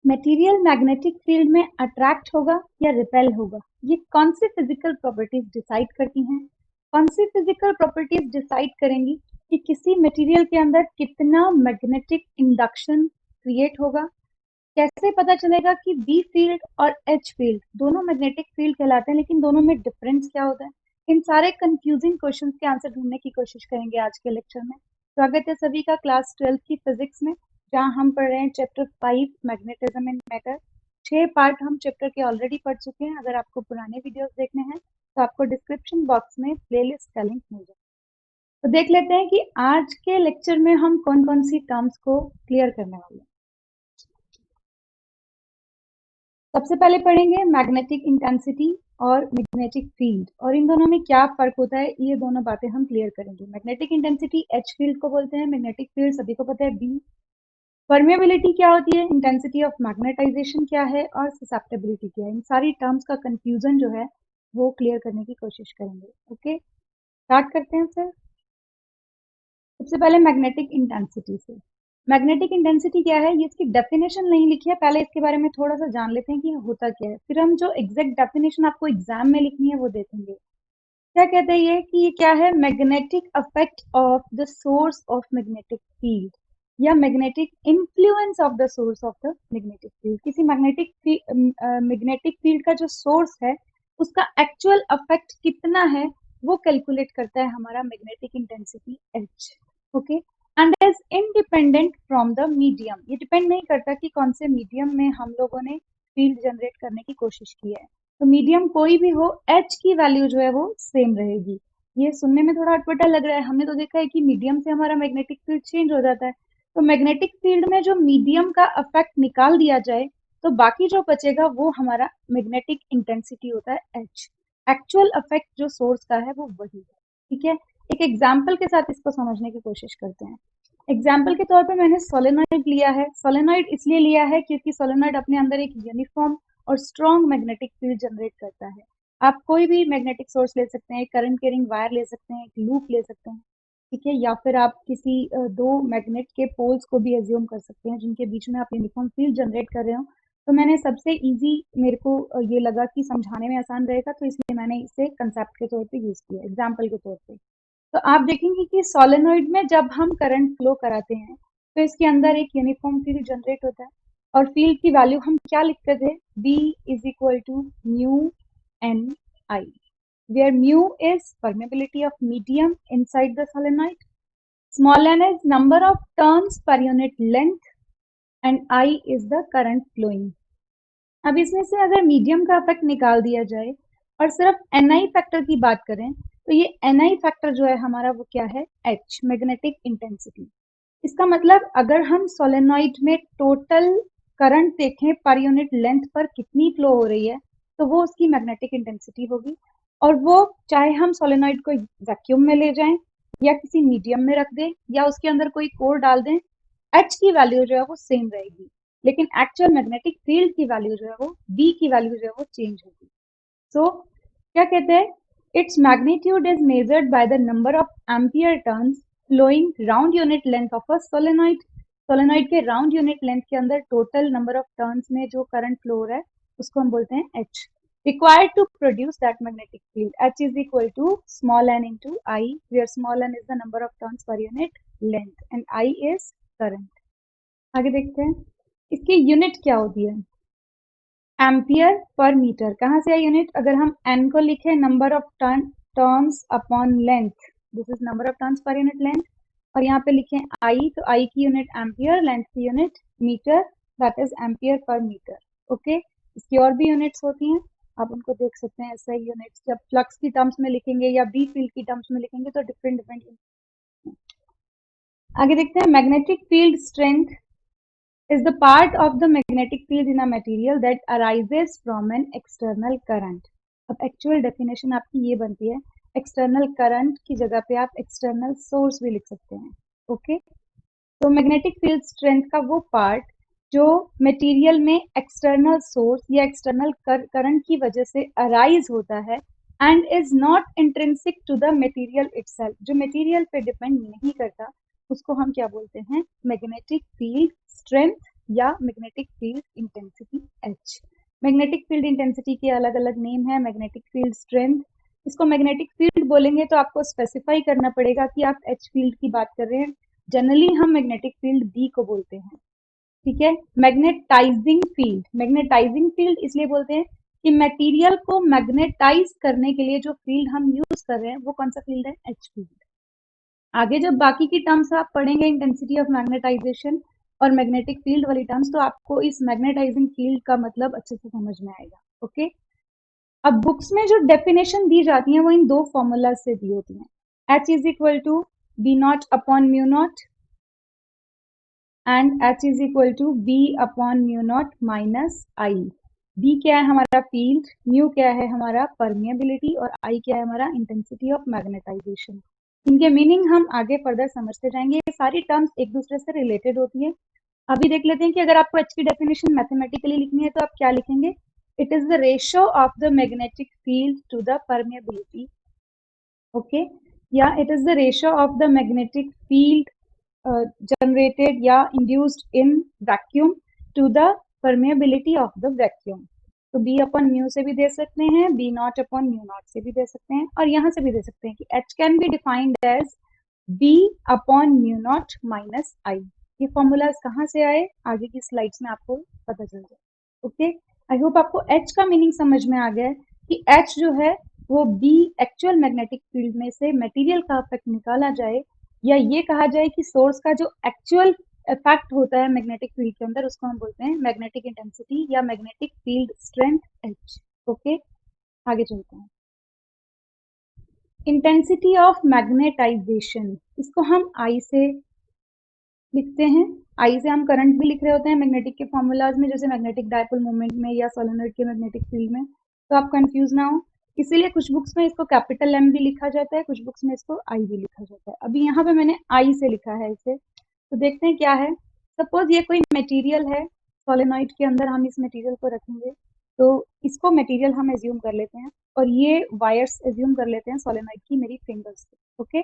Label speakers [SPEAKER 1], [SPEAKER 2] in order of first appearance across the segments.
[SPEAKER 1] Material magnetic field में attract होगा या रिपेल होगा, ये कौन सी फिजिकल प्रॉपर्टीज डिसाइड करती हैं? कौन सी फिजिकल प्रॉपर्टीज डिसाइड करेंगी कि किसी मटेरियल के अंदर कितना मैग्नेटिक इंडक्शन क्रिएट होगा? कैसे पता चलेगा कि बी फील्ड और एच फील्ड दोनों मैग्नेटिक फील्ड कहलाते हैं, लेकिन दोनों में डिफरेंस क्या होता है? इन सारे कंफ्यूजिंग क्वेश्चंस के आंसर ढूंढने की कोशिश करेंगे आज के लेक्चर में। स्वागत है सभी का क्लास 12 की फिजिक्स में, जहां हम पढ़ रहे हैं chapter 5 magnetism in matter. 6 part हम चैप्टर के ऑलरेडी पढ़ चुके हैं। अगर आपको पुराने वीडियोस देखने हैं तो आपको डिस्क्रिप्शन बॉक्स में प्लेलिस्ट का लिंक मिल जाएगा। तो देख लेते हैं कि आज के लेक्चर में हम कौन कौन सी टर्म्स को क्लियर करने वाले हैं। सबसे पहले पढ़ेंगे मैग्नेटिक इंटेंसिटी और मैग्नेटिक फील्ड, और इन दोनों में क्या फर्क होता है, ये दोनों बातें हम क्लियर करेंगे। मैग्नेटिक इंटेंसिटी एच फील्ड को बोलते हैं, मैग्नेटिक फील्ड सभी को पता है बी। परमेबिलिटी क्या होती है, इंटेंसिटी ऑफ मैग्नेटाइजेशन क्या है, और ससेप्टेबिलिटी क्या है। इन सारी टर्म्स का कंफ्यूजन जो है वो क्लियर करने की कोशिश करेंगे। ओके, स्टार्ट करते हैं सर। सबसे पहले मैग्नेटिक इंटेंसिटी से। मैग्नेटिक इंटेंसिटी क्या है, ये इसकी डेफिनेशन नहीं लिखी है, पहले इसके बारे में थोड़ा सा जान लेते हैं कि होता क्या है, फिर हम जो एग्जैक्ट डेफिनेशन आपको एग्जाम में लिखनी है वो देखेंगे। क्या कहते हैं ये कि ये क्या है, magnetic affect of the source of magnetic field, या magnetic influence of the source of the magnetic field. किसी मैग्नेटिक फील्ड का जो सोर्स है उसका एक्चुअल अफेक्ट कितना है वो कैलकुलेट करता है हमारा magnetic intensity H. Okay, and is independent from the medium. ये डिपेंड नहीं करता कि कौन से मीडियम में हम लोगों ने फील्ड जनरेट करने की कोशिश की है, तो मीडियम कोई भी हो एच की वैल्यू जो है वो सेम रहेगी। ये सुनने में थोड़ा अटपटा लग रहा है, हमने तो देखा है कि मीडियम से हमारा मैग्नेटिक फील्ड चेंज हो जाता है। तो मैग्नेटिक फील्ड में जो मीडियम का इफेक्ट निकाल दिया जाए तो बाकी जो बचेगा वो हमारा मैग्नेटिक इंटेंसिटी होता है एच। एक्चुअल इफेक्ट जो सोर्स का है वो वही है। ठीक है, एक एग्जाम्पल के साथ इसको समझने की कोशिश करते हैं। एग्जाम्पल के तौर पे मैंने सोलेनॉइड लिया है। सोलेनॉइड इसलिए लिया है क्योंकि सोलेनॉइड अपने अंदर एक यूनिफॉर्म और स्ट्रॉन्ग मैग्नेटिक फील्ड जनरेट करता है। आप कोई भी मैग्नेटिक सोर्स ले सकते हैं, करंट कैरिंग वायर ले सकते हैं, एक लूप ले सकते हैं, ठीक है, या फिर आप किसी दो मैग्नेट के पोल्स को भी एज्यूम कर सकते हैं जिनके बीच में आप यूनिफॉर्म फील्ड जनरेट कर रहे हो। तो मैंने सबसे इजी, मेरे को ये लगा कि समझाने में आसान रहेगा, तो इसलिए मैंने इसे कंसेप्ट के तौर पे यूज किया, एग्जाम्पल के तौर पे। तो आप देखेंगे कि सोलेनॉइड में जब हम करंट फ्लो कराते हैं तो इसके अंदर एक यूनिफॉर्म फील्ड जनरेट होता है, और फील्ड की वैल्यू हम क्या लिखते थे, B is equal to mu n I, where mu is permeability of medium inside the solenoid, small n is number of turns per unit length, and I is the current flowing. अब इसमें से अगर medium का effect निकाल दिया जाए और सिर्फ Ni फैक्टर की बात करें तो ये Ni फैक्टर जो है हमारा वो क्या है, H, मैग्नेटिक इंटेंसिटी। इसका मतलब अगर हम सोलेनॉइड में टोटल करंट देखें पर यूनिट लेंथ पर कितनी फ्लो हो रही है तो वो उसकी मैग्नेटिक इंटेंसिटी होगी, और वो चाहे हम सोलेनॉइड को वैक्यूम में ले जाएं या किसी मीडियम में रख दें या उसके अंदर कोई कोर डाल दें, एच की वैल्यू जो है वो सेम रहेगी, लेकिन एक्चुअल मैग्नेटिक फील्ड की वैल्यू जो है वो बी की वैल्यू जो है वो चेंज होगी। सो क्या कहते हैं, its magnitude is measured by the number of ampere turns flowing round unit length of a solenoid. Solenoid के राउंड यूनिट लेंथ के अंदर टोटल नंबर ऑफ टर्न्स में जो करंट फ्लो हो रहा है उसको हम बोलते हैं H, required to produce that magnetic field. H is equal to small n into I, where small n is the number of turns per unit length and I is current. आगे देखते हैं इसकी यूनिट क्या होती है, ampere per metre. कहाँ से है यूनिट, अगर हम n को लिखें number of turns upon length, this is number of turns per unit length, और यहाँ पे लिखें I, तो I की यूनिट एम्पियर, लेंथ की unit metre, that is ampere per metre. Okay, इसकी और भी यूनिट्स होती हैं, आप उनको देख सकते हैं। ऐसा यूनिट्स जब फ्लक्स की टर्म्स में लिखेंगे या बी फील्ड की टर्म्स में लिखेंगे तो डिफरेंट डिफरेंट। आगे देखते हैं, magnetic field strength is the part of the magnetic field in a material that arises from an external current. अब एक्चुअल डेफिनेशन आपकी ये बनती है, एक्सटर्नल करंट की जगह पे आप एक्सटर्नल सोर्स भी लिख सकते हैं। ओके, तो मैग्नेटिक फील्ड स्ट्रेंथ का वो पार्ट जो मटेरियल में एक्सटर्नल सोर्स या एक्सटर्नल करंट की वजह से अराइज होता है and is not intrinsic to the material itself, जो मटेरियल पे डिपेंड नहीं करता उसको हम क्या बोलते हैं, मैग्नेटिक फील्ड स्ट्रेंथ या magnetic field intensity H. Magnetic field intensity के अलग अलग नेम है, मैग्नेटिक फील्ड स्ट्रेंथ। इसको मैग्नेटिक फील्ड बोलेंगे तो आपको स्पेसिफाई करना पड़ेगा कि आप एच फील्ड की बात कर रहे हैं। जनरली हम मैग्नेटिक फील्ड बी को बोलते हैं, ठीक है। मैग्नेटाइजिंग फील्ड, मैग्नेटाइजिंग फील्ड इसलिए बोलते हैं कि मटेरियल को मैग्नेटाइज करने के लिए जो फील्ड हम यूज कर रहे हैं वो कौन सा फील्ड है, एच फील्ड। आगे जब बाकी की टर्म्स आप पढ़ेंगे, इंटेंसिटी ऑफ मैग्नेटाइजेशन और मैग्नेटिक फील्ड वाली टर्म्स, तो आपको इस मैग्नेटाइजिंग फील्ड का मतलब अच्छे से समझ में आएगा। ओके, अब बुक्स में जो डेफिनेशन दी जाती है वो इन दो फॉर्मूला से दी होती है, H is equal to B not upon mu naught and H is equal to B upon mu not minus I. B क्या है हमारा फील्ड, म्यू क्या है हमारा परमिएबिलिटी और आई क्या है हमारा इंटेंसिटी ऑफ मैग्नेटाइजेशन। इनके मीनिंग हम आगे फर्दर समझते जाएंगे, ये सारी टर्म्स एक दूसरे से रिलेटेड होती है। अभी देख लेते हैं कि अगर आपको एच की डेफिनेशन मैथमेटिकली लिखनी है तो आप क्या लिखेंगे, it is the ratio of the magnetic field to the permeability, okay, या it is the ratio of the magnetic field generated या induced in vacuum to the permeability of the vacuum। तो b upon mu से भी दे सकते हैं, b not upon mu not से भी दे सकते हैं, और यहाँ से भी दे सकते हैं कि h can be defined as b upon mu not minus I. ये फॉर्मूलाज कहाँ से आए, आगे की स्लाइड्स में आपको पता चल जाए। ओके, आई होप आपको h का मीनिंग समझ में आ गया है कि h जो है वो b एक्चुअल मैग्नेटिक फील्ड में से मटेरियल का इफेक्ट निकाला जाए, या ये कहा जाए कि सोर्स का जो एक्चुअल इफेक्ट होता है मैग्नेटिक फील्ड के अंदर उसको हम बोलते हैं मैग्नेटिक इंटेंसिटी या magnetic field strength H. Okay, आगे चलते हैं। इंटेंसिटी ऑफ मैग्नेटाइजेशन, इसको हम आई से लिखते हैं। आई से हम करंट भी लिख रहे होते हैं मैग्नेटिक के फॉर्मूलाज में, जैसे मैग्नेटिक डायपोल मोमेंट में या सोलेनॉइड के मैग्नेटिक फील्ड में, तो आप कंफ्यूज ना हो। इसीलिए कुछ बुक्स में इसको कैपिटल एम भी लिखा जाता है, कुछ बुक्स में इसको आई भी लिखा जाता है। अभी यहाँ पे मैंने आई से लिखा है इसे, तो देखते हैं क्या है। सपोज ये कोई मटेरियल है, सोलेनॉइड के अंदर हम इस मटेरियल को रखेंगे, तो इसको मटेरियल हम एज्यूम कर लेते हैं और ये वायर्स एज्यूम कर लेते हैं सोलेनॉइड की मेरी फिंगर्स से। ओके,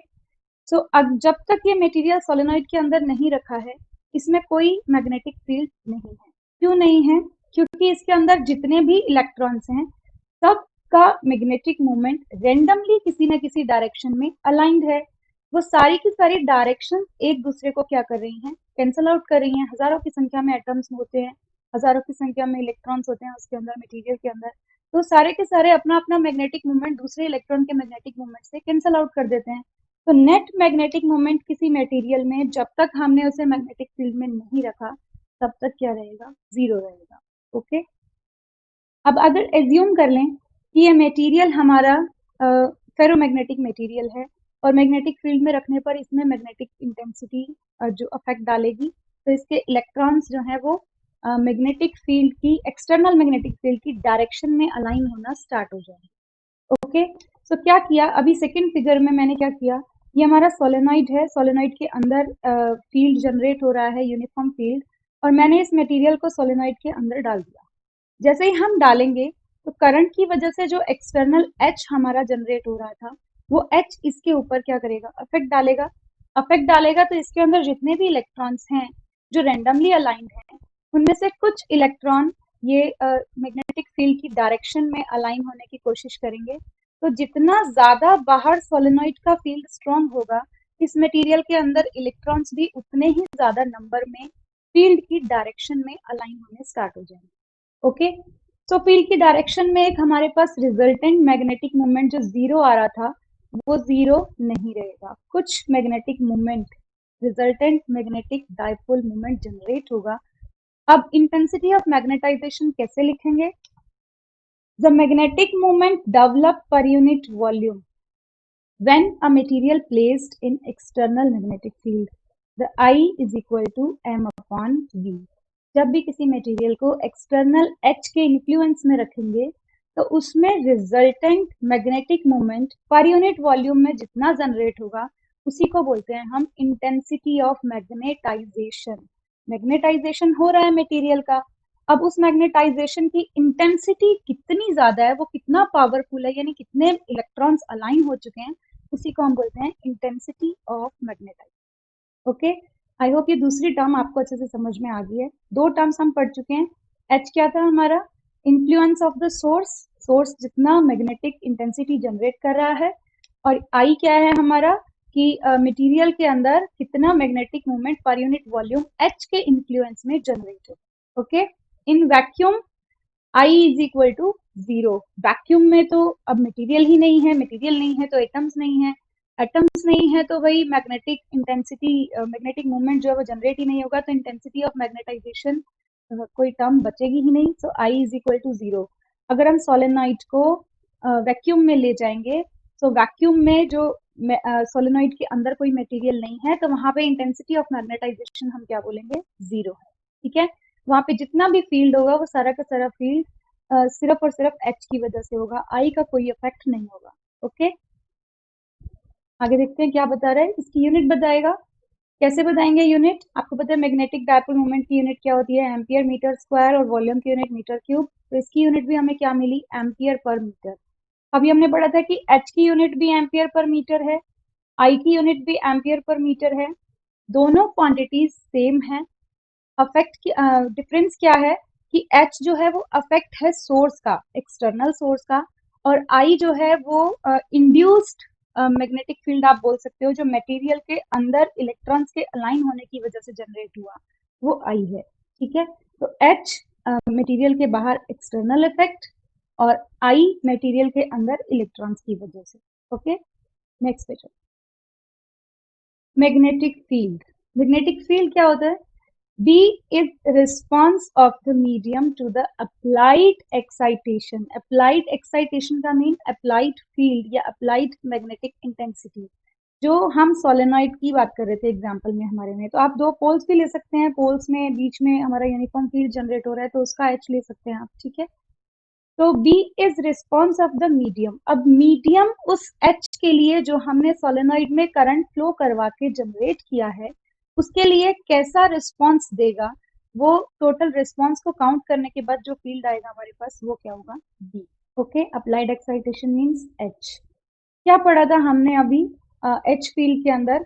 [SPEAKER 1] सो अब जब तक ये मटेरियल सोलेनॉइड के अंदर नहीं रखा है, इसमें कोई मैग्नेटिक फील्ड नहीं है। क्यों नहीं है, क्योंकि इसके अंदर जितने भी इलेक्ट्रॉन्स हैं सबका मैग्नेटिक मोमेंट रेंडमली किसी न किसी डायरेक्शन में अलाइंड है। वो सारी की सारी डायरेक्शन एक दूसरे को क्या कर रही हैं, कैंसल आउट कर रही हैं। हजारों की संख्या में एटम्स होते हैं, हजारों की संख्या में इलेक्ट्रॉन्स होते हैं उसके अंदर, मटेरियल के अंदर, तो सारे के सारे अपना अपना मैग्नेटिक मोमेंट दूसरे इलेक्ट्रॉन के मैग्नेटिक मोमेंट से कैंसल आउट कर देते हैं। तो नेट मैग्नेटिक मोमेंट किसी मटेरियल में जब तक हमने उसे मैग्नेटिक फील्ड में नहीं रखा तब तक क्या रहेगा, जीरो रहेगा। ओके, अब अगर एज्यूम कर लें कि ये मटेरियल हमारा फेरोमैग्नेटिक मटेरियल है और मैग्नेटिक फील्ड में रखने पर इसमें मैग्नेटिक इंटेंसिटी जो अफेक्ट डालेगी, तो इसके इलेक्ट्रॉन्स जो है वो मैग्नेटिक फील्ड की, एक्सटर्नल मैग्नेटिक फील्ड की डायरेक्शन में अलाइन होना स्टार्ट हो जाएगा। ओके, सो क्या किया, अभी सेकंड फिगर में मैंने क्या किया, ये हमारा सोलेनॉइड है, सोलेनॉइड के अंदर फील्ड जनरेट हो रहा है, यूनिफॉर्म फील्ड, और मैंने इस मटेरियल को सोलेनॉइड के अंदर डाल दिया। जैसे ही हम डालेंगे तो करंट की वजह से जो एक्सटर्नल एच हमारा जनरेट हो रहा था वो एच इसके ऊपर क्या करेगा, अफेक्ट डालेगा। अफेक्ट डालेगा तो इसके अंदर जितने भी इलेक्ट्रॉन्स हैं जो रेंडमली अलाइंड हैं, उनमें से कुछ इलेक्ट्रॉन ये मैग्नेटिक फील्ड की डायरेक्शन में अलाइन होने की कोशिश करेंगे। तो जितना ज्यादा बाहर सोलेनॉइड का फील्ड स्ट्रॉन्ग होगा, इस मटेरियल के अंदर इलेक्ट्रॉन्स भी उतने ही ज्यादा नंबर में फील्ड की डायरेक्शन में अलाइन होने स्टार्ट हो जाएंगे। ओके, तो फील्ड की डायरेक्शन में एक हमारे पास रिजल्टेंट मैग्नेटिक मोमेंट जो जीरो आ रहा था वो जीरो नहीं रहेगा, कुछ magnetic moment, resultant magnetic dipole moment generate होगा। अब इंटेंसिटी ऑफ मैग्नेटाइजेशन कैसे लिखेंगे, द मैग्नेटिक मोमेंट डेवलप पर unit volume when a material placed in external magnetic field, the I is equal to m upon v। जब भी किसी material को external H के इन्फ्लुएंस में रखेंगे तो उसमें रिजल्टेंट मैग्नेटिक मोमेंट पर यूनिट वॉल्यूम में जितना जनरेट होगा उसी को बोलते हैं हम इंटेंसिटी ऑफ मैग्नेटाइजेशन। मैग्नेटाइजेशन हो रहा है मटेरियल का, अब उस मैग्नेटाइजेशन की इंटेंसिटी कितनी ज्यादा है, वो कितना पावरफुल है, यानी कितने इलेक्ट्रॉन्स अलाइन हो चुके हैं, उसी को हम बोलते हैं intensity of magnetization. Okay, I hope ये दूसरी टर्म आपको अच्छे से समझ में आ गई है। दो टर्म्स हम पढ़ चुके हैं। एच क्या था हमारा? Influence of the source, source जितना मैग्नेटिक इंटेंसिटी जनरेट कर रहा है। और आई क्या है हमारा? कि मटेरियल के अंदर कितना magnetic movement per unit volume H के इन्फ्लुएंस में जनरेट हो। Okay, in vacuum I is equal to zero. Vacuum में तो अब मटेरियल ही नहीं है, मटेरियल नहीं है तो एटम्स नहीं है, एटम्स नहीं है तो वही मैग्नेटिक इंटेंसिटी, मैग्नेटिक मूवमेंट जो है वो जनरेट ही नहीं होगा, तो इंटेंसिटी ऑफ मैग्नेटाइजेशन कोई टर्म बचेगी ही नहीं। सो आई इज इक्वल टू जीरो। अगर हम सोलेनोइड को वैक्यूम में ले जाएंगे, तो वैक्यूम में जो सोलेनोइड के अंदर कोई मटेरियल नहीं है, तो वहां पे इंटेंसिटी ऑफ मैग्नेटाइजेशन हम क्या बोलेंगे? जीरो है। ठीक है, वहां पे जितना भी फील्ड होगा वो सारा का सारा फील्ड सिर्फ और सिर्फ एच की वजह से होगा, आई का कोई इफेक्ट नहीं होगा। ओके, आगे देखते हैं क्या बता रहा है। इसकी यूनिट बताएगा। कैसे बताएंगे यूनिट? आपको पता है मैग्नेटिक डायपोल मोमेंट की यूनिट क्या होती है? एम्पियर मीटर स्क्वायर, और वॉल्यूम की यूनिट मीटर क्यूब। तो इसकी यूनिट भी हमें क्या मिली? Ampere per metre. अभी हमने पढ़ा था कि एच की यूनिट भी एम्पियर पर मीटर है, आई की यूनिट भी एम्पियर पर मीटर है। दोनों क्वांटिटीज सेम है। अफेक्ट की डिफरेंस क्या है? कि एच जो है वो अफेक्ट है सोर्स का, एक्सटर्नल सोर्स का, और आई जो है वो इंड्यूस्ड मैग्नेटिक फील्ड आप बोल सकते हो, जो मटेरियल के अंदर इलेक्ट्रॉन्स के अलाइन होने की वजह से जनरेट हुआ, वो आई है। ठीक है, तो एच मटेरियल के बाहर एक्सटर्नल इफेक्ट, और आई मटेरियल के अंदर इलेक्ट्रॉन्स की वजह से। ओके, नेक्स्ट पे चलो। Magnetic field. मैग्नेटिक फील्ड क्या होता है? B is response of the medium to the applied excitation. Applied excitation का मीन applied field या applied magnetic intensity। जो हम सोलेनॉइड की बात कर रहे थे एग्जांपल में हमारे में, तो आप दो पोल्स भी ले सकते हैं, पोल्स में बीच में हमारा यूनिफॉर्म फील्ड जनरेट हो रहा है, तो उसका एच ले सकते हैं आप। ठीक है, तो B is response of the medium. अब मीडियम उस H के लिए जो हमने सोलेनॉइड में करंट फ्लो करवा के जनरेट किया है, उसके लिए कैसा रिस्पॉन्स देगा, वो टोटल रिस्पॉन्स को काउंट करने के बाद जो फील्ड आएगा हमारे पास, वो क्या होगा? B। Okay, applied excitation means H। क्या पढ़ा था हमने अभी H फील्ड के अंदर?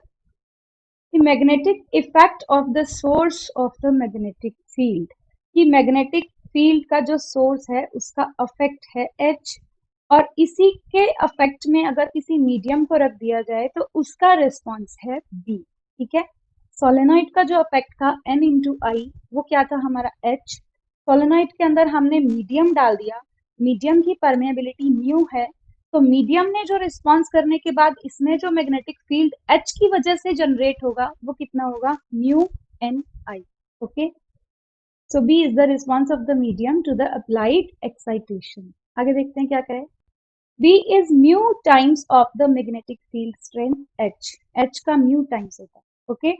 [SPEAKER 1] Magnetic effect of the source of the magnetic field. कि मैग्नेटिक फील्ड का जो सोर्स है उसका अफेक्ट है एच, और इसी के अफेक्ट में अगर किसी मीडियम को रख दिया जाए तो उसका रिस्पॉन्स है बी। ठीक है, सोलेनोइड का जो अफेक्ट था एन इंटू आई, वो क्या था हमारा? एच। सोलेनोइड के अंदर हमने मीडियम डाल दिया, मीडियम की परमेबिलिटी म्यू है, तो मीडियम ने जो रिस्पॉन्स करने के बाद इसमें जो मैग्नेटिक फील्ड एच की वजह से जनरेट होगा, वो कितना होगा? Mu n I. Okay, so B is the response of the medium to the applied excitation. आगे देखते हैं क्या कहे। B is mu times of the magnetic field strength H. H का म्यू टाइम्स होता है। ओके,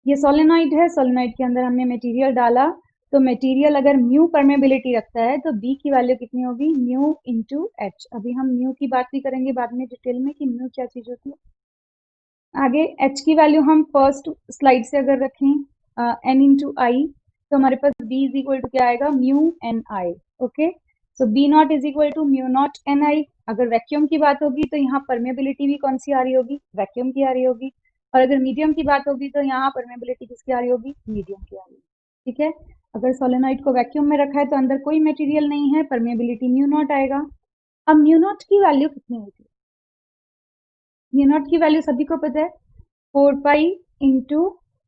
[SPEAKER 1] ये सोलेनॉइड है, सोलेनॉइड के अंदर हमने मटेरियल डाला, तो मटेरियल अगर म्यू परमेबिलिटी रखता है तो बी की वैल्यू कितनी होगी? Mu into H. अभी हम म्यू की बात भी करेंगे बाद में डिटेल में कि म्यू क्या चीज होती है। आगे एच की वैल्यू हम फर्स्ट स्लाइड से अगर रखें एन इंटू आई, तो हमारे पास बी इज इक्वल टू क्या आएगा? Mu n I. Okay, so B not is equal to mu not n I. अगर वैक्यूम की बात होगी तो यहाँ परमेबिलिटी भी कौन सी आ रही होगी? वैक्यूम की आ रही होगी। और अगर मीडियम की बात होगी तो यहाँ परमेबिलिटी किसकी आ रही होगी? मीडियम की आ रही होगी। ठीक है, अगर सोलेनॉइड को वैक्यूम में रखा है तो अंदर कोई मटेरियल नहीं है, परमेबिलिटी म्यू नॉट आएगा। अब म्यू नॉट की वैल्यू कितनी होती है? म्यू नॉट की वैल्यू सभी को पता है, 4 पाई इंटू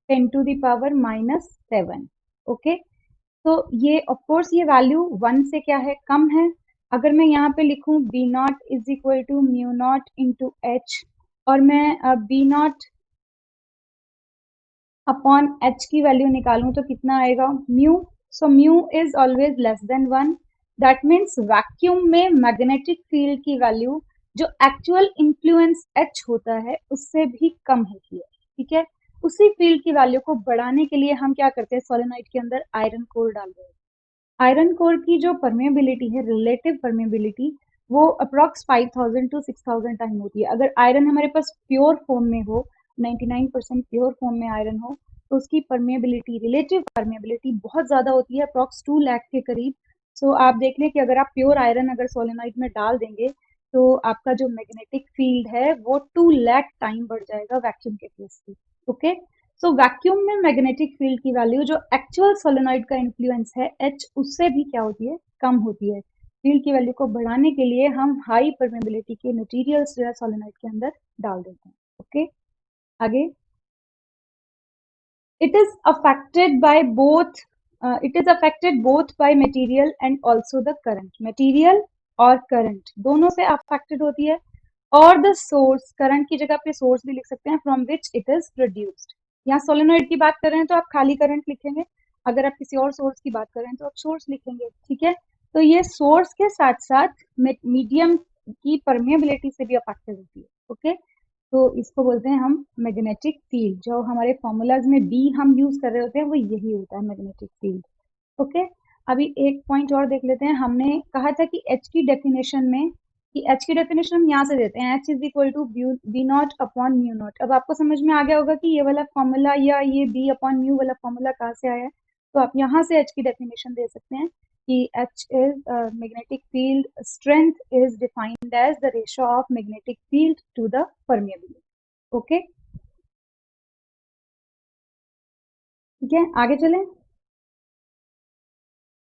[SPEAKER 1] 10⁻⁻7। ओके, तो ये ऑफकोर्स ये वैल्यू 1 से क्या है? कम है। अगर मैं यहाँ पे लिखूं B not is equal to mu naught into H, और मैं बी नॉट अपॉन एच की वैल्यू निकालूं तो कितना आएगा? Mu. So mu is always less than 1। That means vacuum में मैग्नेटिक फील्ड की वैल्यू जो एक्चुअल इन्फ्लुएंस एच होता है उससे भी कम होती है। ठीक है, उसी फील्ड की वैल्यू को बढ़ाने के लिए हम क्या करते हैं? सोलेनोइड के अंदर आयरन कोर डाल रहे हैं। आयरन कोर की जो परमेबिलिटी है, रिलेटिव परमेबिलिटी, वो अप्रॉक्स 5000 टू 6000 टाइम होती है। अगर आयरन हमारे पास प्योर फॉर्म में हो, 99% प्योर फॉर्म में आयरन हो, तो उसकी परमेबिलिटी, रिलेटिव परमेबिलिटी बहुत ज्यादा होती है, अप्रॉक्स 2 लाख के करीब। सो आप देख लें कि अगर आप प्योर आयरन अगर सोलेनोइड में डाल देंगे तो आपका जो मैग्नेटिक फील्ड है वो 2 लाख टाइम बढ़ जाएगा वैक्यूम के केस से। ओके। सो वैक्यूम में मैग्नेटिक फील्ड की वैल्यू जो एक्चुअल सोलेनॉइड का इन्फ्लुएंस है एच, उससे भी क्या होती है, कम होती है। फील्ड की वैल्यू को बढ़ाने के लिए हम हाई परमेबिलिटी के मटेरियल्स जो है सोलेनॉइड के अंदर डाल देते हैं। ओके, आगे। it is affected by both it is affected both by material and also the current, material और current दोनों से affected होती है। और the source, current की जगह पे source भी लिख सकते हैं, from which it is produced। यहाँ सोलेनॉइड की बात कर रहे हैं तो आप खाली करंट लिखेंगे, अगर आप किसी और सोर्स की बात कर रहे हैं तो आप सोर्स लिखेंगे, ठीक है। तो ये सोर्स के साथ साथ मीडियम की परमेबिलिटी से भी अफेक्टेड होती है। ओके, तो इसको बोलते हैं हम मैग्नेटिक फील्ड। जो हमारे फॉर्मूलाज में बी हम यूज कर रहे होते हैं वो यही होता है, मैग्नेटिक फील्ड। ओके, अभी एक पॉइंट और देख लेते हैं। हमने कहा था कि एच की डेफिनेशन में, कि एच की डेफिनेशन हम यहाँ से देते हैं, H is equal to B not upon mu naught. अब आपको समझ में आ गया होगा कि ये वाला फॉर्मूला या ये बी अपॉन म्यू वाला फॉर्मूला कहाँ से आया है। तो आप यहाँ से एच की डेफिनेशन दे सकते हैं कि H is magnetic field strength is defined as the ratio of magnetic field to the permeability. Okay, ठीक है, आगे चलें।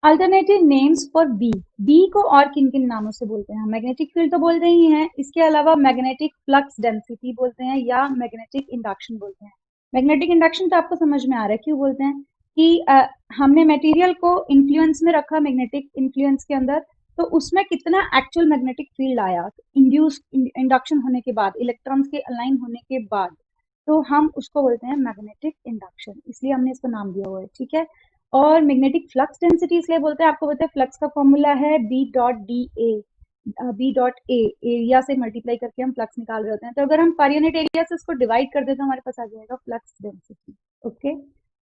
[SPEAKER 1] Alternative names for B, B को और किन किन नामों से बोलते हैं? मैग्नेटिक फील्ड तो बोलते ही हैं, इसके अलावा मैग्नेटिक फ्लक्स डेंसिटी बोलते हैं या मैग्नेटिक इंडक्शन बोलते हैं। मैग्नेटिक इंडक्शन तो आपको समझ में आ रहा है क्यों बोलते हैं, कि हमने मटेरियल को इन्फ्लुएंस में रखा मैग्नेटिक इन्फ्लुएंस के अंदर, तो उसमें कितना एक्चुअल मैग्नेटिक फील्ड आया इंड्यूस इंडक्शन होने के बाद, इलेक्ट्रॉन्स के अलाइन होने के बाद, तो हम उसको बोलते हैं मैग्नेटिक इंडक्शन, इसलिए हमने इसको नाम दिया हुआ है, ठीक है। और मैग्नेटिक फ्लक्स डेंसिटी इसलिए बोलते हैं, आपको पता है फ्लक्स का फॉर्मूला है B dot d A, B dot A, area से मल्टीप्लाई करके हम फ्लक्स निकाल रहे होते हैं। तो अगर हम पर यूनिट एरिया से इसको डिवाइड कर दें तो हमारे पास आ जाएगा फ्लक्स डेंसिटी। ओके,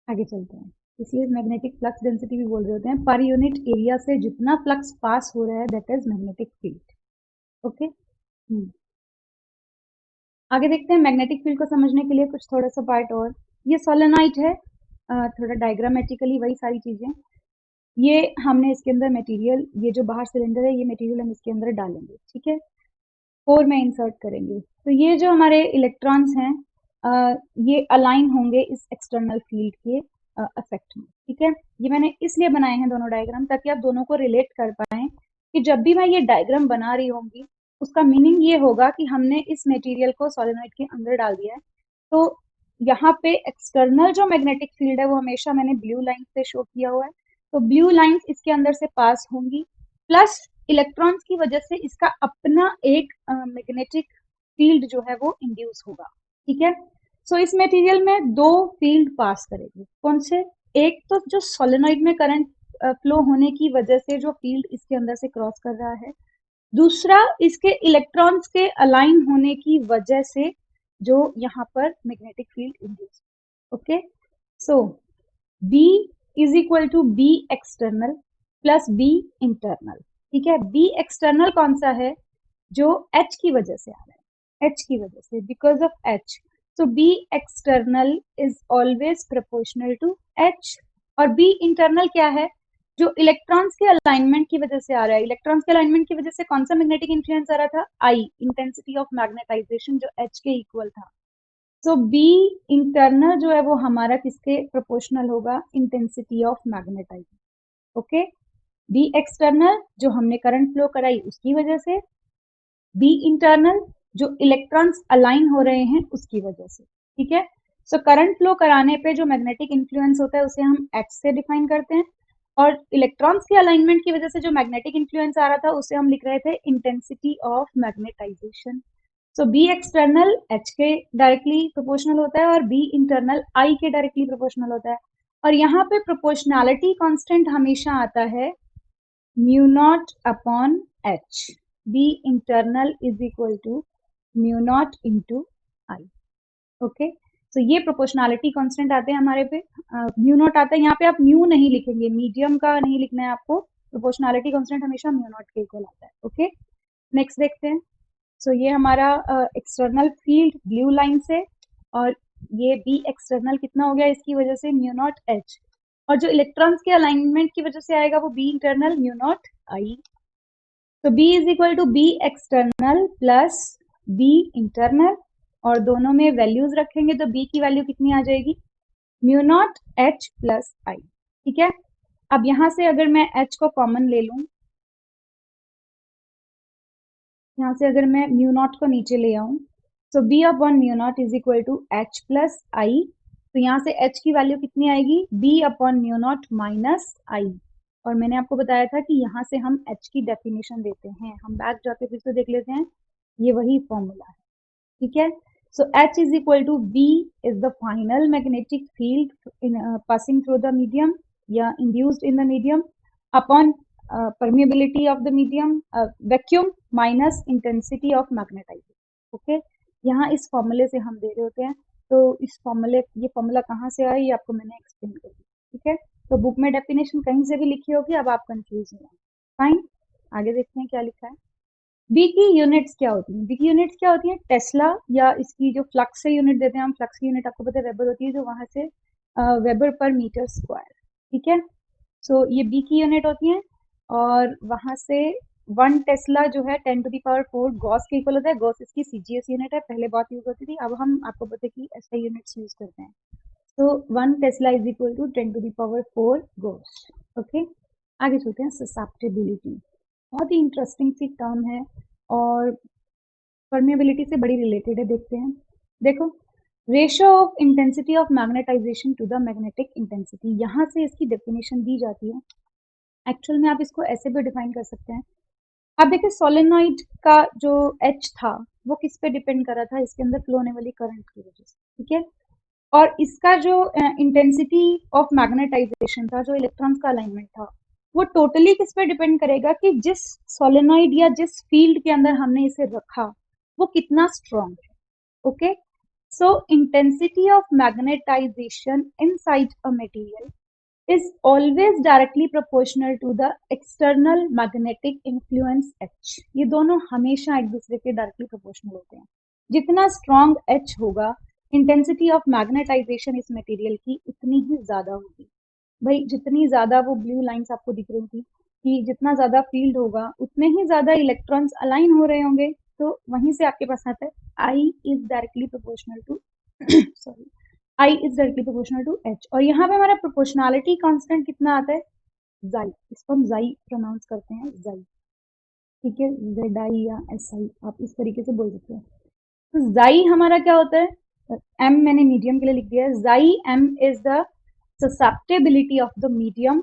[SPEAKER 1] आगे चलते हैं। इसलिए मैग्नेटिक फ्लक्स डेंसिटी भी बोल रहे होते हैं, पर यूनिट एरिया से जितना फ्लक्स पास हो रहा है that is magnetic field. Okay, आगे देखते हैं। मैग्नेटिक फील्ड को समझने के लिए कुछ थोड़ा सा पार्ट और, ये सोलेनॉइड है, थोड़ा डायग्रामेटिकली वही सारी चीजें। ये हमने इसके अंदर मटेरियल, ये जो बाहर सिलेंडर है ये मटेरियल हम इसके अंदर डालेंगे, ठीक है, कोर में इंसर्ट करेंगे। तो ये जो हमारे इलेक्ट्रॉन्स हैं ये अलाइन होंगे इस एक्सटर्नल फील्ड के अफेक्ट में, ठीक है। ये मैंने इसलिए बनाए हैं दोनों डायग्राम, ताकि आप दोनों को रिलेट कर पाएं कि जब भी मैं ये डायग्राम बना रही होंगी उसका मीनिंग ये होगा कि हमने इस मटेरियल को सोलेनॉइड के अंदर डाल दिया है। तो यहाँ पे एक्सटर्नल जो मैग्नेटिक फील्ड है वो हमेशा मैंने ब्लू लाइन से शो किया हुआ है, तो ब्लू लाइंस इसके अंदर से पास होंगी, प्लस इलेक्ट्रॉन्स की वजह से इसका अपना एक मैग्नेटिक फील्ड जो है वो इंड्यूस होगा, ठीक है। सो इस मटेरियल में दो फील्ड पास करेगी, कौन से? एक तो जो सोलेनॉइड में करंट फ्लो होने की वजह से जो फील्ड इसके अंदर से क्रॉस कर रहा है, दूसरा इसके इलेक्ट्रॉन्स के अलाइन होने की वजह से जो यहाँ पर magnetic field induce. Okay, so B is equal to B external plus B internal, ठीक है। बी एक्सटर्नल कौन सा है? जो H की वजह से आ रहा है, H की वजह से, because of H। So B external is always proportional to H। और बी इंटरनल क्या है? जो इलेक्ट्रॉन्स के अलाइनमेंट की वजह से आ रहा है। इलेक्ट्रॉन्स के अलाइनमेंट की वजह से कौन सा मैग्नेटिक इन्फ्लुएंस आ रहा था? I, इंटेंसिटी ऑफ मैग्नेटाइजेशन, जो H के इक्वल था। सो बी इंटरनल जो है वो हमारा किसके प्रोपोर्शनल होगा? Intensity of magnetization. Okay, B external जो हमने करंट फ्लो कराई उसकी वजह से, बी इंटरनल जो इलेक्ट्रॉन्स अलाइन हो रहे हैं उसकी वजह से, ठीक है। सो करंट फ्लो कराने पे जो मैग्नेटिक इन्फ्लुएंस होता है उसे हम H से डिफाइन करते हैं, और इलेक्ट्रॉन्स के अलाइनमेंट की वजह से जो मैग्नेटिक इन्फ्लुएंस आ रहा था उसे हम लिख रहे थे intensity of magnetization. So B external H के डायरेक्टली प्रोपोर्शनल होता है और बी इंटरनल I के डायरेक्टली प्रोपोर्शनल होता है। और यहाँ पे प्रोपोर्शनैलिटी कांस्टेंट हमेशा आता है mu naught upon H। B internal is equal to mu naught into I। Okay, तो ये प्रोपोर्शनैलिटी कांस्टेंट आते हैं हमारे पे, म्यू नॉट आता है। यहाँ पे आप म्यू नहीं लिखेंगे, मीडियम का नहीं लिखना है आपको, प्रोपोर्शनैलिटी कांस्टेंट हमेशा म्यू नॉट के इक्वल आता है। ओके, नेक्स्ट देखते हैं। सो ये हमारा एक्सटर्नल फील्ड ब्लू लाइन से, और ये बी एक्सटर्नल कितना हो गया इसकी वजह से? Mu naught H। और जो इलेक्ट्रॉन्स के अलाइनमेंट की वजह से आएगा वो B internal mu naught I। तो B is equal to B external plus B internal, और दोनों में वैल्यूज रखेंगे तो बी की वैल्यू कितनी आ जाएगी, म्यू नॉट एच प्लस आई। ठीक है, अब यहां से अगर मैं एच को कॉमन ले लूं, यहाँ से अगर मैं म्यू नॉट को नीचे ले आऊं, तो B upon mu not is equal to H plus I. तो यहाँ से एच की वैल्यू कितनी आएगी, B upon mu not minus I. और मैंने आपको बताया था कि यहाँ से हम एच की डेफिनेशन देते हैं, हम बैक जाके फिर से देख लेते हैं, ये वही फॉर्मूला है। ठीक है, so H is equal to B is the final magnetic field in passing through the medium या induced in the medium upon permeability of the medium, vacuum minus intensity of magnetization। Okay, यहाँ इस फॉर्मूले से हम दे रहे होते हैं, तो इस फॉर्मूले, ये फॉर्मूला कहाँ से आया ये आपको मैंने एक्सप्लेन कर दिया। ठीक है, तो बुक में डेफिनेशन कहीं से भी लिखी होगी, अब आप कंफ्यूज नहीं हो। फाइन, आगे देखते हैं क्या लिखा है। बी की यूनिट्स क्या होती हैं, बी की यूनिट्स क्या होती हैं, टेस्ला, या इसकी जो फ्लक्स से यूनिट देते हैं हम, फ्लक्स की यूनिट आपको पता है वेबर होती है, जो वहां से वेबर पर मीटर स्क्वायर। ठीक है, सो ये बी की यूनिट होती है, और वहां से 1 टेस्ला जो है 10⁴ गॉस के इक्वल होता है। गॉस इसकी सीजीएस यूनिट है, पहले बहुत यूज होती थी, अब हम आपको पता है कि ऐसे यूनिट्स यूज करते हैं। तो 1 tesla is equal to 10⁴ gauss. Okay, आगे चलते हैं, ससेप्टिबिलिटी, बहुत ही इंटरेस्टिंग सी टर्म है और परमेबिलिटी से बड़ी रिलेटेड है। देखते हैं, देखो, ratio of intensity of magnetization to the magnetic intensity, यहाँ से इसकी डेफिनेशन दी जाती है। एक्चुअल में आप इसको ऐसे भी डिफाइन कर सकते हैं। आप देखिए सोलेनॉइड का जो एच था वो किस पे डिपेंड कर रहा था, इसके अंदर फ्लो होने वाली करंट की वजह से। ठीक है, और इसका जो इंटेंसिटी ऑफ मैग्नेटाइजेशन था, जो इलेक्ट्रॉन्स का अलाइनमेंट था, वो टोटली किस पे डिपेंड करेगा कि जिस सोलेनॉइड या जिस फील्ड के अंदर हमने इसे रखा वो कितना स्ट्रॉन्ग है। Okay, so intensity of magnetization inside a material is always directly proportional to the external magnetic influence H। ये दोनों हमेशा एक दूसरे के डायरेक्टली प्रोपोर्शनल होते हैं। जितना स्ट्रॉन्ग H होगा, इंटेंसिटी ऑफ मैग्नेटाइजेशन इस मटेरियल की उतनी ही ज्यादा होगी। भाई जितनी ज्यादा, वो ब्लू लाइंस आपको दिख रही थी कि जितना ज्यादा फील्ड होगा उतने ही ज्यादा इलेक्ट्रॉन्स अलाइन हो रहे होंगे, तो वहीं से आपके पास आता है I is directly proportional to sorry, I is directly proportional to H। और यहाँ पे हमारा प्रोपोर्शनैलिटी कांस्टेंट कितना आता है, जाई, इसको हम जाई प्रोनाउंस करते हैं, जाई। ठीक है, जेड आई या एस आई आप इस तरीके से बोल सकते हैं। तो जाई हमारा क्या होता है, एम मैंने मीडियम के लिए लिख दिया है, chi m is the susceptibility of the medium.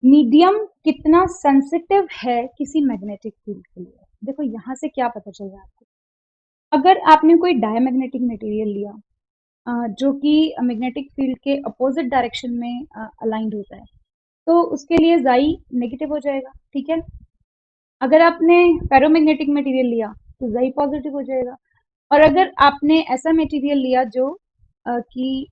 [SPEAKER 1] Medium कितना सेंसिटिव है किसी मैग्नेटिक फील्ड के लिए। देखो यहाँ से क्या पता चल रहा है आपको, अगर आपने कोई डायमैग्नेटिक मटेरियल लिया जो कि मैग्नेटिक फील्ड के अपोजिट डायरेक्शन में अलाइंड होता है, तो उसके लिए जाई नेगेटिव हो जाएगा। ठीक है, अगर आपने फेरोमैग्नेटिक मटेरियल लिया तो जाई पॉजिटिव हो जाएगा। और अगर आपने ऐसा मटेरियल लिया जो कि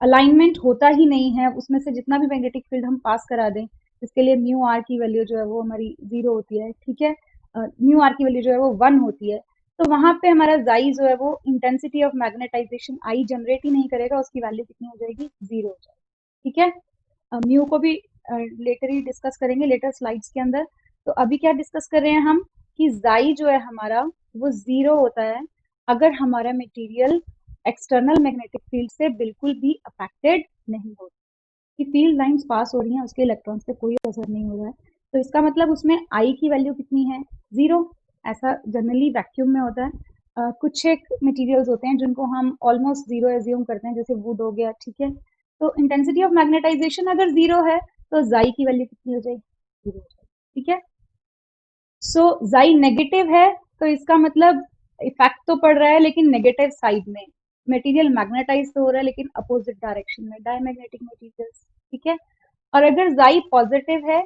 [SPEAKER 1] अलाइनमेंट होता ही नहीं है, उसमें से जितना भी मैग्नेटिक फील्ड हम पास करा दें, इसके लिए म्यू आर की वैल्यू जो है वो हमारी 0 होती है। ठीक है, म्यू आर की वैल्यू जो है वो 1 होती है, तो वहां पे हमारा जाई जो है वो intensity of magnetization I generate ही नहीं करेगा, उसकी वैल्यू कितनी हो जाएगी, 0 हो जाएगी। ठीक है, म्यू को भी लेटर ही डिस्कस करेंगे, लेटर स्लाइड्स के अंदर। तो अभी क्या डिस्कस कर रहे हैं हम, कि जाई जो है हमारा वो 0 होता है अगर हमारा मटेरियल एक्सटर्नल मैग्नेटिक फील्ड से बिल्कुल भी अफेक्टेड नहीं होता, कि फील्ड लाइंस पास हो रही हैं, उसके इलेक्ट्रॉन्स पे कोई असर नहीं हो रहा है, तो इसका मतलब उसमें आई की वैल्यू कितनी है, 0। ऐसा जनरली वैक्यूम में होता है। कुछ एक मटेरियल्स होते हैं जिनको हम ऑलमोस्ट 0 एज्यूम करते हैं, जैसे वुड हो गया। ठीक है, तो इंटेंसिटी ऑफ मैग्नेटाइजेशन अगर 0 है तो जाई की वैल्यू कितनी हो जाएगी, 0 हो जाएगी। ठीक है, सो जाई नेगेटिव है तो इसका मतलब इफेक्ट तो पड़ रहा है लेकिन नेगेटिव साइड में, मटेरियल मैग्नेटाइज तो हो रहा है लेकिन अपोजिट डायरेक्शन में, डायमैग्नेटिक मटेरियल्स। ठीक है, और अगर जाई पॉजिटिव है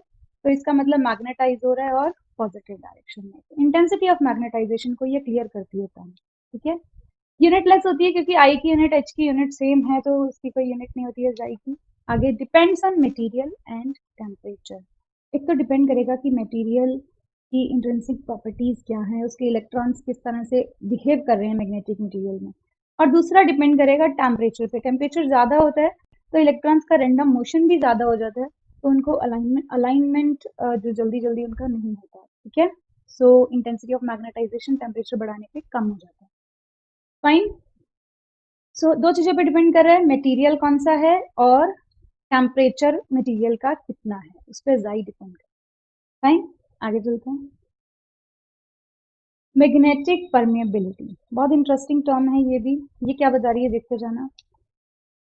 [SPEAKER 1] तो इसका मतलब मैग्नेटाइज हो रहा है और पॉजिटिव डायरेक्शन में। इंटेंसिटी ऑफ मैग्नेटाइजेशन को ये क्लियर करती है टर्म। ठीक है, यूनिट लेस होती है क्योंकि आई की यूनिट एच की यूनिट सेम है, तो उसकी कोई यूनिट नहीं होती है जाई की। आगे depends on material and temperature, एक तो डिपेंड करेगा कि मटेरियल की इंट्रिंसिक प्रॉपर्टीज क्या है, उसके इलेक्ट्रॉन्स किस तरह से बिहेव कर रहे हैं मैग्नेटिक मटेरियल में, और दूसरा डिपेंड करेगा टेम्परेचर पे। टेम्परेचर ज्यादा होता है तो इलेक्ट्रॉन्स का रैंडम मोशन भी ज्यादा हो जाता है, तो उनको अलाइनमेंट जो जल्दी जल्दी उनका नहीं होता। ठीक है, सो इंटेंसिटी ऑफ मैग्नेटाइजेशन टेम्परेचर बढ़ाने पे कम हो जाता है। फाइन। सो दो चीजों पे डिपेंड कर रहा है, मटेरियल कौन सा है और टेम्परेचर मटेरियल का कितना है, उस पर जाई डिपेंड कर। फाइन, आगे चलते हैं। मैग्नेटिक परमेबिलिटी बहुत इंटरेस्टिंग टर्म है ये भी। ये क्या बता रही है देखते जाना।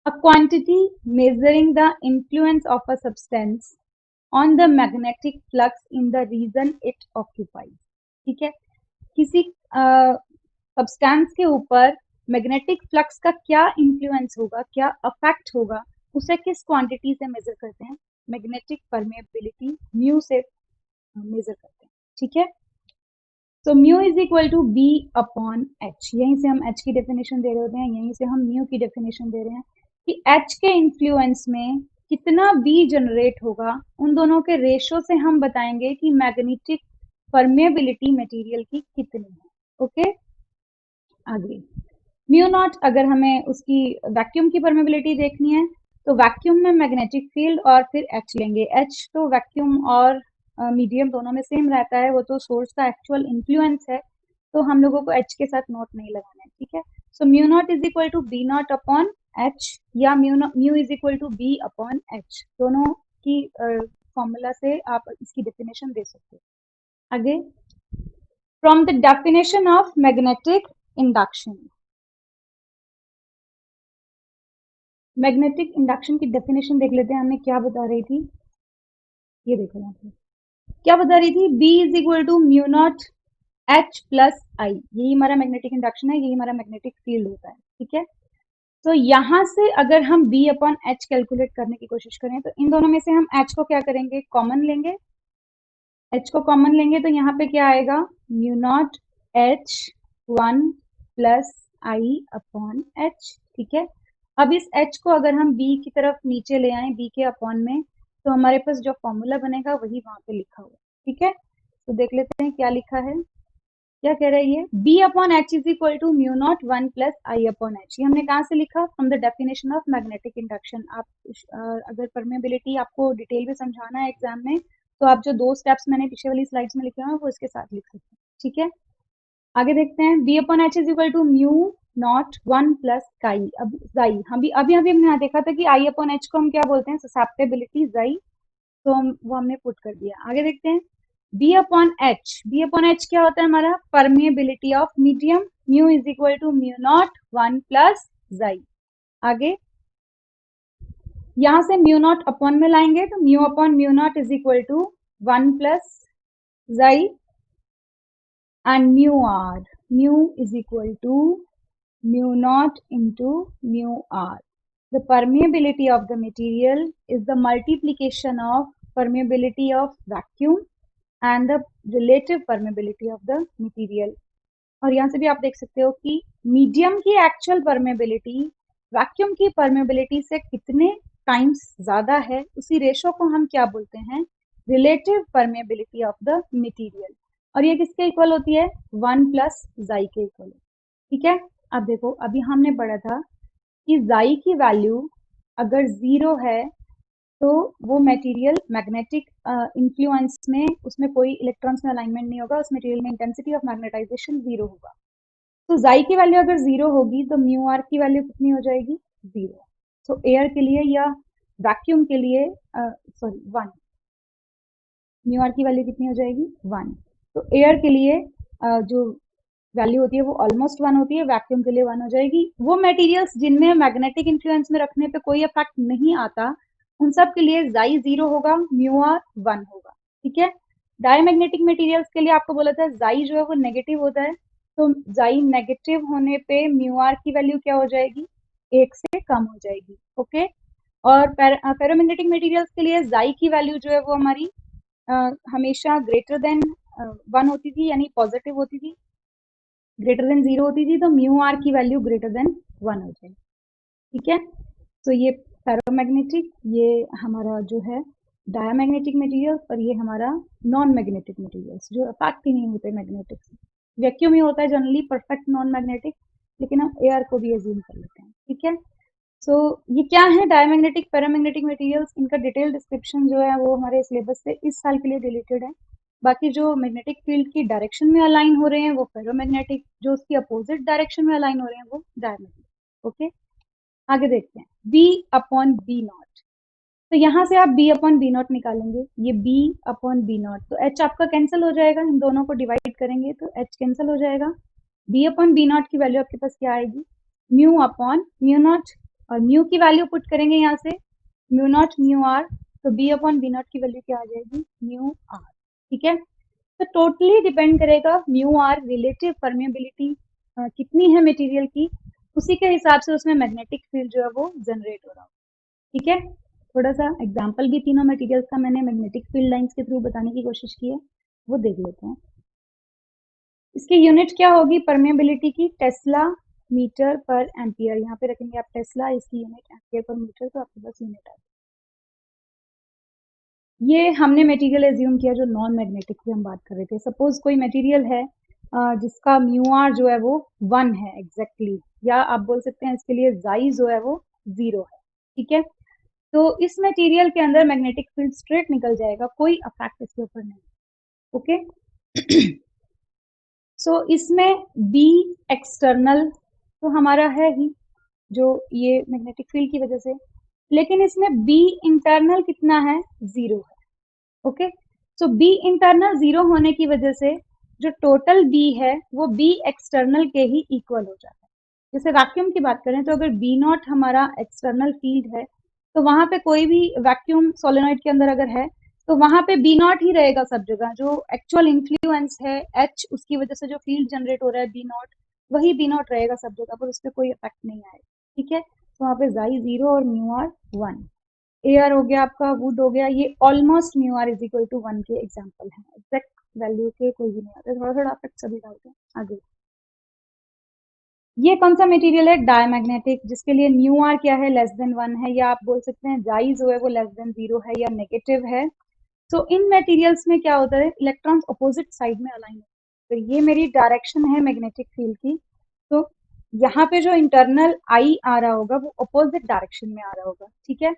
[SPEAKER 1] A quantity measuring the influence of a substance on the magnetic flux in the region it occupies। ठीक है, किसी सब्सटेंस के ऊपर मैग्नेटिक फ्लक्स का क्या इन्फ्लुएंस होगा, क्या अफेक्ट होगा, उसे किस क्वांटिटी से मेजर करते हैं, मैग्नेटिक परमेबिलिटी म्यू से मेजर करते हैं। ठीक है, तो mu is equal to B upon H. यहीं से हम एच की डेफिनेशन दे रहे होते हैं, यहीं से हम म्यू की डेफिनेशन दे रहे हैं कि एच के इन्फ्लुएंस में कितना बी जनरेट होगा, उन दोनों के रेशो से हम बताएंगे कि मैग्नेटिक परमेबिलिटी मटेरियल की कितनी है। ओके, आगे म्यू नॉट, अगर हमें उसकी वैक्यूम की परमेबिलिटी देखनी है तो वैक्यूम में मैग्नेटिक फील्ड और फिर एच लेंगे। एच तो वैक्यूम और मीडियम दोनों में सेम रहता है, वो तो सोर्स का एक्चुअल इन्फ्लुएंस है, तो हम लोगों को एच के साथ नोट नहीं लगाना है। ठीक है, so mu not is equal to B not upon H या mu is equal to B upon H, दोनों की फॉर्मूला से आप इसकी डेफिनेशन दे सकते हो। आगे, from the definition of magnetic induction, magnetic induction की डेफिनेशन देख लेते हैं, हमें क्या बता रही थी। ये देखो यहाँ पे क्या बता रही थी, B is equal to mu not H plus I. यही हमारा मैग्नेटिक इंडक्शन है, यही हमारा मैग्नेटिक फील्ड होता है। ठीक है, तो यहाँ से अगर हम B अपॉन एच कैलकुलेट करने की कोशिश करें तो इन दोनों में से हम एच को क्या करेंगे, कॉमन लेंगे। एच को कॉमन लेंगे तो यहाँ पे क्या आएगा, mu not H one plus I upon H. ठीक है, अब इस एच को अगर हम बी की तरफ नीचे ले आए, बी के अपॉन में, तो हमारे पास जो फॉर्मूला बनेगा वही वहां पे लिखा हुआ। ठीक है, तो देख लेते हैं क्या लिखा है। क्या कह रहा है ये, B upon H is equal to mu naught one plus I upon H. ये हमने कहाँ से लिखा, from the definition of magnetic induction. आप अगर परमेबिलिटी आपको डिटेल में समझाना है एग्जाम में, तो आप जो दो स्टेप्स मैंने पीछे वाली स्लाइड्स में लिखे हुए हैं वो इसके साथ लिख सकते हैं। ठीक है, आगे देखते हैं, B upon H is equal to mu naught one plus chi. अब जाई, हम भी अभी अभी हमने यहाँ देखा था कि आई अपॉन एच को हम क्या बोलते हैं, ससेप्टेबिलिटी जाई, तो हम वो हमने पुट कर दिया। आगे देखते हैं, B upon H, B upon H क्या होता है हमारा, permeability of medium, mu is equal to mu naught one plus chi. आगे यहां से म्यू नॉट अपॉन में लाएंगे तो mu upon mu not is equal to one plus chi and mu r, mu is equal to mu naught into mu r. The permeability of the material is the multiplication of permeability of vacuum and the relative permeability of the material. और यहाँ से भी आप देख सकते हो कि medium की एक्चुअल परमेबिलिटी वैक्यूम की परमेबिलिटी से कितने टाइम्स ज्यादा है, उसी रेशो को हम क्या बोलते हैं, relative permeability of the material. और ये किसके इक्वल होती है, वन प्लस जाई के इक्वल। ठीक है, अब देखो अभी हमने पढ़ा था कि जाई की वैल्यू अगर जीरो है तो वो मटेरियल मैग्नेटिक इन्फ्लुएंस में, उसमें कोई इलेक्ट्रॉन्स में अलाइनमेंट नहीं होगा, उस मटेरियल में इंटेंसिटी ऑफ मैग्नेटाइजेशन जीरो होगा। तो जाई की वैल्यू अगर जीरो होगी तो म्यू आर की वैल्यू कितनी हो जाएगी, जीरो। तो एयर के लिए या वैक्यूम के लिए सॉरी वन, म्यू आर की वैल्यू कितनी हो जाएगी, वन। तो एयर के लिए जो वैल्यू होती है वो ऑलमोस्ट वन होती है, वैक्यूम के लिए वन हो जाएगी। वो मटेरियल्स जिनमें मैग्नेटिक इन्फ्लुएंस में रखने पे कोई इफेक्ट नहीं आता, उन सब के लिए जाई जीरो होगा, म्यू आर वन होगा। ठीक है, डायमैग्नेटिक मटेरियल्स के लिए आपको बोला था जाई जो है वो नेगेटिव होता है, तो जाई नेगेटिव होने पे म्यू आर की वैल्यू क्या हो जाएगी, एक से कम हो जाएगी। ओके, और फेरोमैग्नेटिक मटेरियल्स के लिए जाई की वैल्यू जो है वो हमारी हमेशा ग्रेटर देन वन होती थी, यानी पॉजिटिव होती थी, ग्रेटर देन जीरो होती थी, तो म्यू आर की वैल्यू ग्रेटर देन वन हो जाएगी। ठीक है, तो ये फेरोमैग्नेटिक, ये हमारा जो है डायमैग्नेटिक मटेरियल्स, और ये हमारा नॉन मैग्नेटिक मटेरियल्स जो अफेक्ट ही नहीं होते मैग्नेटिक से। वैक्यूम ही होता है जनरली परफेक्ट नॉन मैग्नेटिक, लेकिन हम एयर को भी एज्यूम कर लेते हैं। ठीक है, सो ये क्या है डायमैग्नेटिक पैरामैग्नेटिक मटेरियल्स, इनका डिटेल डिस्क्रिप्शन जो है वो हमारे सिलेबस से इस साल के लिए डिलीटेड है, बाकी जो मैग्नेटिक फील्ड की डायरेक्शन में अलाइन हो रहे हैं वो फेरोमैग्नेटिक, जो उसकी अपोजिट डायरेक्शन में अलाइन हो रहे हैं वो डायमैग्नेटिक। ओके, आगे देखते हैं बी अपॉन बी नॉट। तो यहाँ से आप बी अपॉन बी नॉट निकालेंगे, ये बी अपॉन बी नॉट, तो एच आपका कैंसिल हो जाएगा, इन दोनों को डिवाइड करेंगे तो एच कैंसिल हो जाएगा। बी अपॉन बी नॉट की वैल्यू आपके पास क्या आएगी, म्यू अपॉन म्यू नॉट, और म्यू की वैल्यू पुट करेंगे यहाँ से म्यू नॉट म्यू आर, तो बी अपॉन बी नॉट की वैल्यू क्या आ जाएगी, म्यू आर। ठीक है, तो टोटली डिपेंड करेगा म्यू आर रिलेटिव परमेबिलिटी कितनी है मटेरियल की, उसी के हिसाब से उसमें मैग्नेटिक फील्ड जो है वो जनरेट हो रहा हो। ठीक है, थोड़ा सा एग्जांपल भी तीनों मटेरियल्स का मैंने मैग्नेटिक फील्ड लाइंस के थ्रू बताने की कोशिश की है, वो देख लेते हैं। इसकी यूनिट क्या होगी परमेबिलिटी की, टेस्ला मीटर पर एम्पियर, यहाँ पे रखेंगे आप टेस्ला, इसकी यूनिट एम्पियर पर मीटर, तो आपके पास यूनिट आ जाएगी। ये हमने मटेरियल एज्यूम किया जो नॉन मैग्नेटिक की हम बात कर रहे थे। सपोज कोई मटेरियल है जिसका म्यू आर जो है वो 1 है एग्जैक्टली, या आप बोल सकते हैं इसके लिए जाई जो है वो 0 है। ठीक है, तो इस मटेरियल के अंदर मैग्नेटिक फील्ड स्ट्रेट निकल जाएगा, कोई इफेक्ट इसके ऊपर नहीं। ओके, सो इसमें बी एक्सटर्नल तो हमारा है ही, जो ये मैग्नेटिक फील्ड की वजह से, लेकिन इसमें बी इंटरनल कितना है, 0 है। ओके, सो बी इंटरनल 0 होने की वजह से जो टोटल बी है वो बी एक्सटर्नल के ही इक्वल हो जाता है। जैसे वैक्यूम की बात करें तो अगर बी नॉट हमारा एक्सटर्नल फील्ड है, तो वहां पे कोई भी वैक्यूम सोलेनॉइड के अंदर अगर है तो वहां पे बी नॉट ही रहेगा सब जगह, जो एक्चुअल इन्फ्लुएंस है एच, उसकी वजह से जो फील्ड जनरेट हो रहा है बी नॉट, वही बी नॉट रहेगा सब जगह पर, उस पर कोई इफेक्ट नहीं आएगा। ठीक है, तो वहां पे जाई 0 और म्यू आर 1, एयर हो गया आपका, वुड हो गया, ये almost mu r is equal to 1 के एग्जांपल हैं, एग्जैक्ट वैल्यू के कोई भी नहीं आते, थोड़ा थोड़ा अफेक्ट सभी डालते हैं। आगे ये कौन सा मटेरियल है, डायमैग्नेटिक, जिसके लिए म्यू आर क्या है, लेस देन 1 है, या आप बोल सकते हैं जाई जो है वो लेस देन 0 है या नेगेटिव है। तो इन मटेरियल्स में क्या होता है, इलेक्ट्रॉन्स अपोजिट साइड में अलाइन होते हैं। तो ये मेरी डायरेक्शन है मैग्नेटिक फील्ड की, तो यहाँ पे जो इंटरनल आई आ रहा होगा वो अपोजिट डायरेक्शन में आ रहा होगा। ठीक है,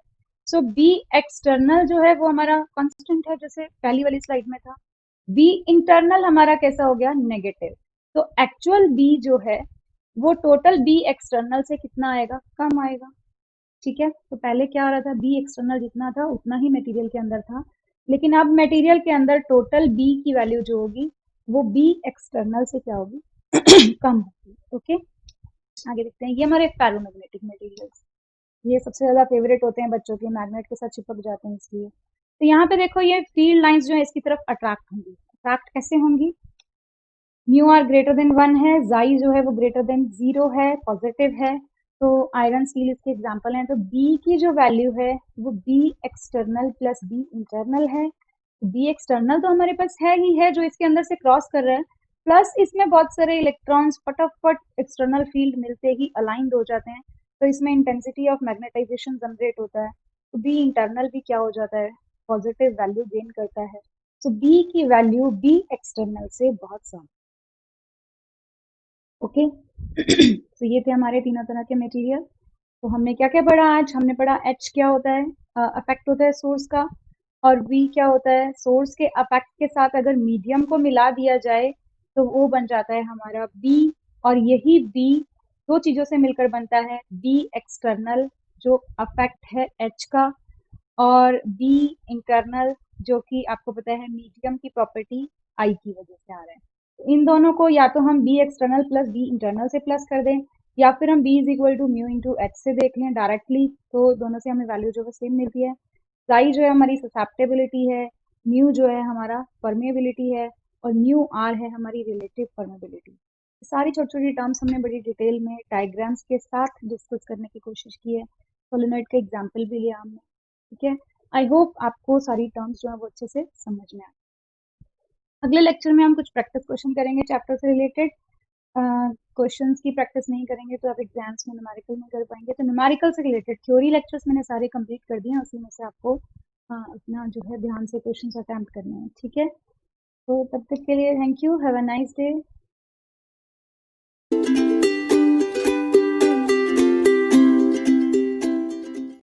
[SPEAKER 1] सो बी एक्सटर्नल जो है वो हमारा कांस्टेंट है, जैसे पहली वाली स्लाइड में था। बी इंटरनल हमारा कैसा हो गया, नेगेटिव, तो एक्चुअल बी जो है वो टोटल बी एक्सटर्नल से कितना आएगा, कम आएगा। ठीक है, तो पहले क्या आ रहा था, बी एक्सटर्नल जितना था उतना ही मटेरियल के अंदर था, लेकिन अब मटेरियल के अंदर टोटल बी की वैल्यू जो होगी वो बी एक्सटर्नल से क्या होगी कम होगी। ओके, आगे देखते हैं, ये हमारे फेरोमैग्नेटिक मटेरियल्स, ये सबसे ज्यादा फेवरेट होते हैं बच्चों के, मैग्नेट के साथ चिपक जाते हैं इसलिए। तो यहाँ पे देखो ये फील्ड लाइंस जो है इसकी तरफ अट्रैक्ट होंगी, अट्रैक्ट कैसे होंगी, म्यू आर ग्रेटर देन 1 है, जाई जो है वो ग्रेटर देन 0 है, पॉजिटिव है, तो आयरन स्टील इसके एग्जांपल हैं। तो बी की जो वैल्यू है वो B external plus B internal है। बी एक्सटर्नल तो हमारे पास है ही है, जो इसके अंदर से क्रॉस कर रहा है, प्लस इसमें बहुत सारे इलेक्ट्रॉन्स फटाफट एक्सटर्नल फील्ड मिलते ही अलाइंड हो जाते हैं, तो इसमें इंटेंसिटी ऑफ मैग्नेटाइजेशन जनरेट होता है, तो बी इंटरनल भी क्या हो जाता है, पॉजिटिव वैल्यू गेन करता है। तो बी की वैल्यू बी एक्सटर्नल से बहुत ज्यादा। ओके, तो ये थे हमारे तीनों तरह के मटेरियल। तो हमने क्या क्या पढ़ा आज, हमने पढ़ा एच क्या होता है, अफेक्ट होता है सोर्स का, और वी क्या होता है, सोर्स के अफेक्ट के साथ अगर मीडियम को मिला दिया जाए तो वो बन जाता है हमारा बी, और यही बी दो चीजों से मिलकर बनता है, बी एक्सटर्नल जो अफेक्ट है एच का, और बी इंटरनल जो कि आपको पता है मीडियम की प्रॉपर्टी आई की वजह से आ रहा है। तो इन दोनों को या तो हम B external plus B internal से प्लस कर दें, या फिर हम B is equal to mu into H से देख लें डायरेक्टली, तो दोनों से हमें वैल्यू जो है सेम मिलती है। साई जो है हमारी ससेप्टेबिलिटी है, म्यू जो है हमारा परमेबिलिटी है, और म्यू आर है हमारी रिलेटिव परमेबिलिटी। सारी छोटी छोटी टर्म्स हमने बड़ी डिटेल में डायग्राम्स के साथ डिस्कस करने की कोशिश की है, सोलेनॉइड का एग्जाम्पल भी लिया हमने। ठीक है, आई होप आपको सारी टर्म्स जो है वो अच्छे से समझ में आए। अगले लेक्चर में हम कुछ प्रैक्टिस क्वेश्चन करेंगे चैप्टर से रिलेटेड। क्वेश्चंस की प्रैक्टिस नहीं करेंगे तो आप एग्जाम्स में न्यूमेरिकल नहीं कर पाएंगे, तो न्यूमेरिकल से रिलेटेड थ्योरी लेक्चर्स मैंने सारे कंप्लीट कर दिए हैं, उसी में से आपको अपना जो है ध्यान से क्वेश्चंस अटेम्प्ट करने हैं। ठीक है, तो तब तक के लिए thank you, have a nice day.